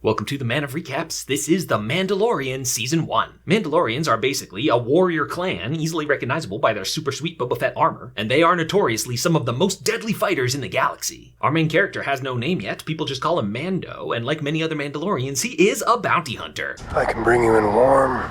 Welcome to the Man of Recaps. This is the Mandalorian Season 1. Mandalorians are basically a warrior clan, easily recognizable by their super sweet Boba Fett armor, and they are notoriously some of the most deadly fighters in the galaxy. Our main character has no name yet, people just call him Mando, and like many other Mandalorians, he is a bounty hunter. I can bring you in warm,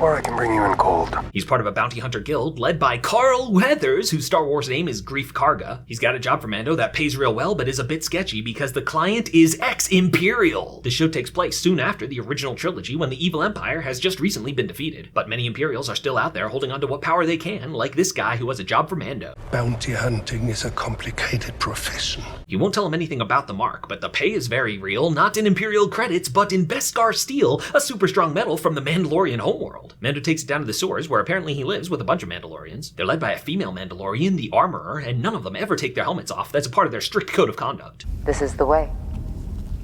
or I can bring you in cold. He's part of a bounty hunter guild led by Carl Weathers, whose Star Wars name is Grief Karga. He's got a job for Mando that pays real well, but is a bit sketchy because the client is ex-Imperial. The show takes place soon after the original trilogy when the evil Empire has just recently been defeated. But many Imperials are still out there holding on to what power they can, like this guy who has a job for Mando. Bounty hunting is a complicated profession. You won't tell him anything about the mark, but the pay is very real, not in Imperial credits, but in Beskar steel, a super strong metal from the Mandalorian homeworld. Mando takes it down to the sewers, where apparently he lives with a bunch of Mandalorians. They're led by a female Mandalorian, the Armorer, and none of them ever take their helmets off. That's a part of their strict code of conduct. This is the way.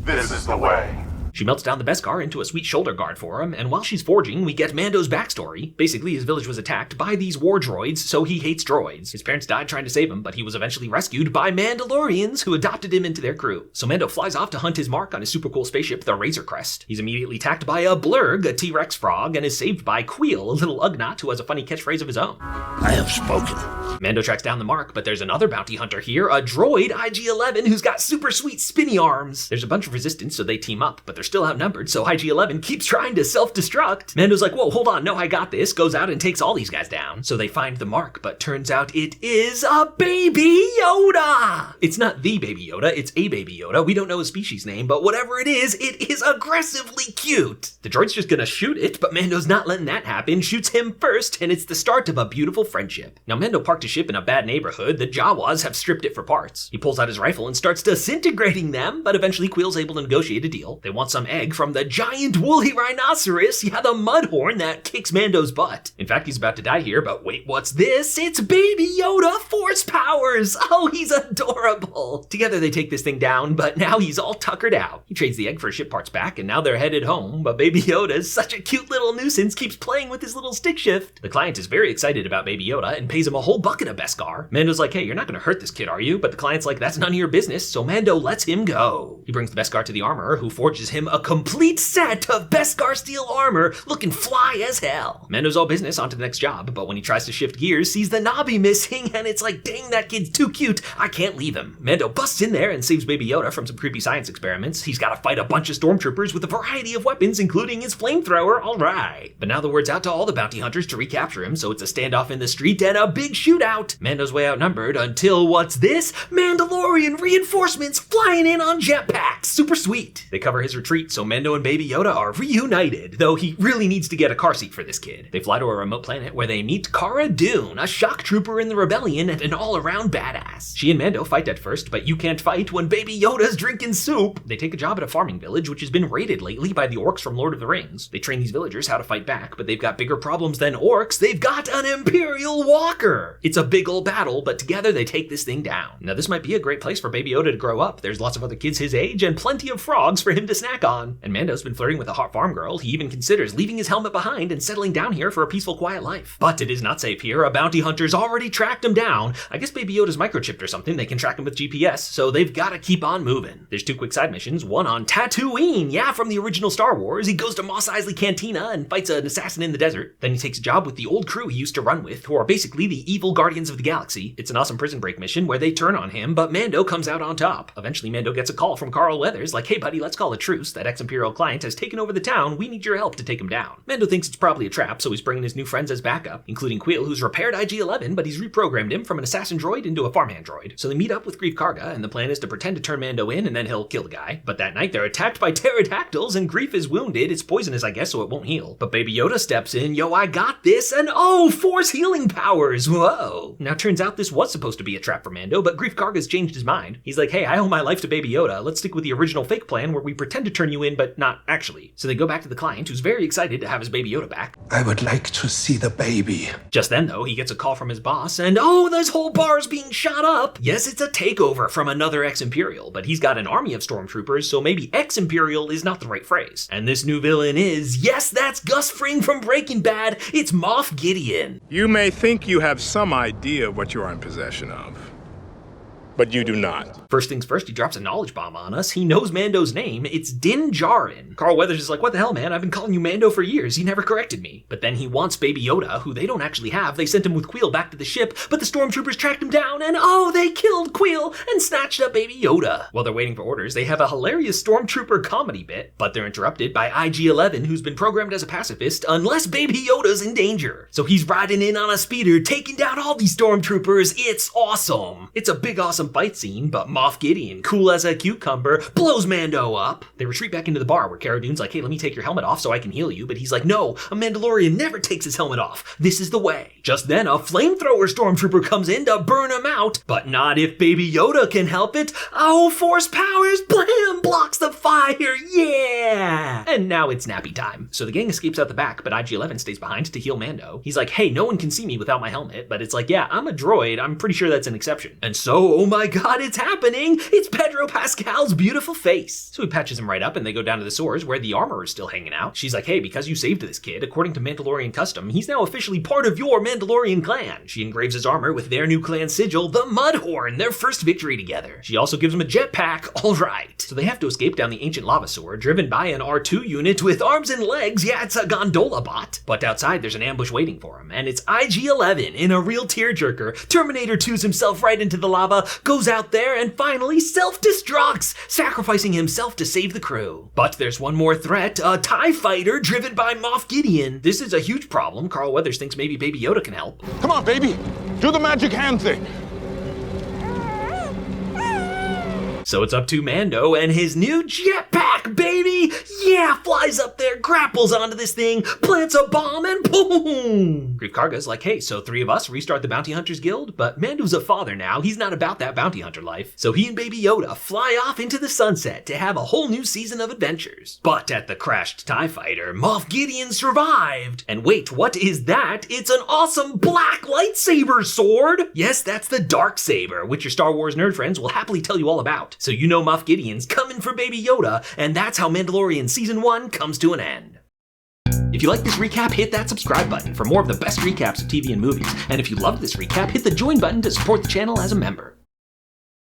This is the way. She melts down the Beskar into a sweet shoulder guard for him, and while she's forging, we get Mando's backstory. Basically, his village was attacked by these war droids, so he hates droids. His parents died trying to save him, but he was eventually rescued by Mandalorians who adopted him into their crew. So Mando flies off to hunt his mark on his super cool spaceship, the Razor Crest. He's immediately attacked by a Blurg, a T-Rex frog, and is saved by Queel, a little Ugnaught who has a funny catchphrase of his own. I have spoken. Mando tracks down the mark, but there's another bounty hunter here, a droid, IG-11, who's got super sweet spinny arms. There's a bunch of resistance, so they team up, but they're still outnumbered, so IG-11 keeps trying to self-destruct. Mando's like, whoa, hold on, no, I got this, goes out and takes all these guys down. So they find the mark, but turns out it is a Baby Yoda! It's not the Baby Yoda, it's a Baby Yoda. We don't know his species name, but whatever it is aggressively cute. The droid's just gonna shoot it, but Mando's not letting that happen, shoots him first, and it's the start of a beautiful friendship. Now Mando parked his ship in a bad neighborhood. The Jawas have stripped it for parts. He pulls out his rifle and starts disintegrating them, but eventually Queel's able to negotiate a deal. They want some egg from the giant woolly rhinoceros, yeah, the mudhorn that kicks Mando's butt. In fact, he's about to die here, but wait, what's this? It's Baby Yoda Force Powers! Oh, he's adorable! Together they take this thing down, but now he's all tuckered out. He trades the egg for ship parts back, and now they're headed home, but Baby Yoda is such a cute little nuisance, keeps playing with his little stick shift. The client is very excited about Baby Yoda and pays him a whole bucket of Beskar. Mando's like, hey, you're not gonna hurt this kid, are you? But the client's like, that's none of your business, so Mando lets him go. He brings the Beskar to the Armorer, who forges him a complete set of Beskar steel armor, looking fly as hell. Mando's all business, on to the next job, but when he tries to shift gears, sees the knobby missing, and it's like, dang, that kid's too cute, I can't leave him. Mando busts in there and saves Baby Yoda from some creepy science experiments. He's gotta fight a bunch of stormtroopers with a variety of weapons, including his flamethrower, alright. But now the word's out to all the bounty hunters to recapture him, so it's a standoff in the street and a big shootout. Mando's way outnumbered until, what's this? Mandalorian reinforcements flying in on jetpacks, super sweet. They cover his retreat, so Mando and Baby Yoda are reunited, though he really needs to get a car seat for this kid. They fly to a remote planet where they meet Cara Dune, a shock trooper in the rebellion and an all-around badass. She and Mando fight at first, but you can't fight when Baby Yoda's drinking soup. They take a job at a farming village, which has been raided lately by the orcs from Lord of the Rings. They train these villagers how to fight back, but they've got bigger problems than orcs. They've got an Imperial Walker. It's a big ol' battle, but together they take this thing down. Now this might be a great place for Baby Yoda to grow up. There's lots of other kids his age and plenty of frogs for him to snack on. And Mando's been flirting with a hot farm girl. He even considers leaving his helmet behind and settling down here for a peaceful, quiet life. But it is not safe here. A bounty hunter's already tracked him down. I guess Baby Yoda's microchipped or something. They can track him with GPS, so they've got to keep on moving. There's two quick side missions, one on Tatooine, yeah, from the original Star Wars. He goes to Mos Eisley Cantina and fights an assassin in the desert. Then he takes a job with the old crew he used to run with, who are basically the evil Guardians of the Galaxy. It's an awesome prison break mission where they turn on him, but Mando comes out on top. Eventually Mando gets a call from Carl Weathers like, hey buddy, let's call a truce. That ex-Imperial client has taken over the town. We need your help to take him down. Mando thinks it's probably a trap, so he's bringing his new friends as backup, including Queel, who's repaired IG-11, but he's reprogrammed him from an assassin droid into a farmhand droid. So they meet up with Grief Karga, and the plan is to pretend to turn Mando in, and then he'll kill the guy. But that night they're attacked by pterodactyls, and Grief is wounded. It's poisonous, I guess, so it won't heal. But Baby Yoda steps in, yo, I got this, and oh, force healing powers, whoa. Now turns out this was supposed to be a trap for Mando, but Grief Karga's changed his mind. He's like, hey, I owe my life to Baby Yoda. Let's stick with the original fake plan where we pretend to turn you in, but not actually. So they go back to the client, who's very excited to have his Baby Yoda back. I would like to see the baby. Just then, though, he gets a call from his boss, and oh, this whole bar's being shot up. Yes, it's a takeover from another ex-Imperial, but he's got an army of stormtroopers, so maybe ex-Imperial is not the right phrase. And this new villain is, yes, that's Gus Fring from Breaking Bad. It's Moff Gideon. You may think you have some idea of what you are in possession of. but you do not. First things first, he drops a knowledge bomb on us. He knows Mando's name. It's Din Djarin. Carl Weathers is like, what the hell, man? I've been calling you Mando for years. He never corrected me. But then he wants Baby Yoda, who they don't actually have. They sent him with Queel back to the ship, but the stormtroopers tracked him down, and oh, they killed Queel and snatched up Baby Yoda. While they're waiting for orders, they have a hilarious stormtrooper comedy bit, but they're interrupted by IG-11, who's been programmed as a pacifist unless Baby Yoda's in danger. So he's riding in on a speeder, taking down all these stormtroopers. It's awesome. It's a big awesome fight scene, but Moff Gideon, cool as a cucumber, blows Mando up. They retreat back into the bar where Cara Dune's like, hey, let me take your helmet off so I can heal you, but he's like, no, a Mandalorian never takes his helmet off. This is the way. Just then, a flamethrower stormtrooper comes in to burn him out, but not if Baby Yoda can help it. Oh, force powers, blam, blocks the fire, yeah! And now it's nappy time. So the gang escapes out the back, but IG-11 stays behind to heal Mando. He's like, hey, no one can see me without my helmet, but it's like, yeah, I'm a droid. I'm pretty sure that's an exception. And so, oh my god, it's happening! It's Pedro Pascal's beautiful face. So he patches him right up and they go down to the sewers where the armor is still hanging out. She's like, hey, because you saved this kid, according to Mandalorian custom, he's now officially part of your Mandalorian clan. She engraves his armor with their new clan sigil, the Mudhorn, their first victory together. She also gives him a jetpack, alright. So they have to escape down the ancient lava sewer, driven by an R2 unit with arms and legs. Yeah, it's a gondola bot. But outside there's an ambush waiting for him, and it's IG-11 in a real tearjerker. Terminator 2's himself right into the lava, goes out there, and finally self-destructs, sacrificing himself to save the crew. But there's one more threat, a TIE fighter driven by Moff Gideon. This is a huge problem. Carl Weathers thinks maybe Baby Yoda can help. Come on, baby. Do the magic hand thing. So it's up to Mando and his new jetpack, baby! Yeah, flies up there, grapples onto this thing, plants a bomb, and boom! Greef Karga's like, hey, so 3 of us restart the Bounty Hunters Guild? But Mando's a father now, he's not about that bounty hunter life. So he and Baby Yoda fly off into the sunset to have a whole new season of adventures. But at the crashed TIE fighter, Moff Gideon survived! And wait, what is that? It's an awesome black lightsaber sword! Yes, that's the Dark Saber, which your Star Wars nerd friends will happily tell you all about. So you know Moff Gideon's coming for Baby Yoda, and that's how Mandalorian Season 1 comes to an end. If you like this recap, hit that subscribe button for more of the best recaps of TV and movies. And if you loved this recap, hit the join button to support the channel as a member.